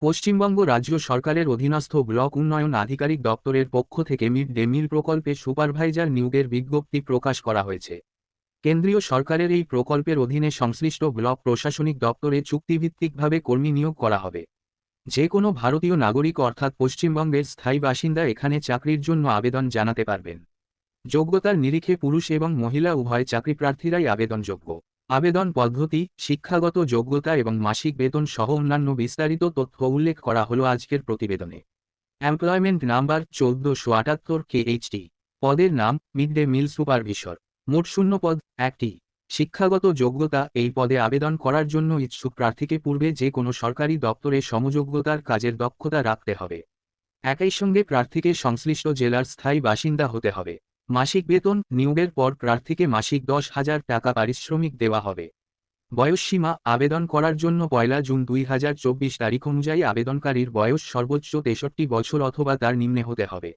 পশ্চিমবঙ্গ রাজ্য সরকারের অধীনস্থ ব্লক উন্নয়ন আধিকারিক দপ্তরের পক্ষ থেকে মিড ডে মিল প্রকল্পে সুপারভাইজার নিয়োগের বিজ্ঞপ্তি প্রকাশ করা হয়েছে। কেন্দ্রীয় সরকারের এই প্রকল্পের অধীনে সংশ্লিষ্ট ব্লক প্রশাসনিক দপ্তরে চুক্তিভিত্তিকভাবে কর্মী নিয়োগ করা হবে। যে কোনো ভারতীয় নাগরিক অর্থাৎ পশ্চিমবঙ্গের স্থায়ী বাসিন্দা এখানে চাকরির জন্য আবেদন জানাতে পারবেন। যোগ্যতার নিরিখে পুরুষ এবং মহিলা উভয় চাকরি প্রার্থীরাই আবেদনযোগ্য। আবেদন পদ্ধতি, শিক্ষাগত যোগ্যতা এবং মাসিক বেতন সহ অন্যান্য বিস্তারিত তথ্য উল্লেখ করা হলো আজকের প্রতিবেদনে। Employment number 1478 KHT। পদের নাম মিড ডে মিল সুপারভিসর। মোট শূন্য পদ 1টি। শিক্ষাগত যোগ্যতা, এই পদে আবেদন করার জন্য ইচ্ছুক প্রার্থীকে পূর্বে যে কোনো সরকারি দপ্তরে সমযোগ্যতার কাজের দক্ষতা রাখতে হবে। একই সঙ্গে প্রার্থীকে সংশ্লিষ্ট জেলার স্থায়ী বাসিন্দা হতে হবে। মাসিক বেতন, নিয়োগের পর প্রার্থীকে মাসিক 10,000 টাকা পারিশ্রমিক দেওয়া হবে। বয়সসীমা, আবেদন করার জন্য 1 জুন 2024 তারিখ অনুযায়ী আবেদনকারীর বয়স সর্বোচ্চ 63 বছর অথবা তার নিম্নে হতে হবে।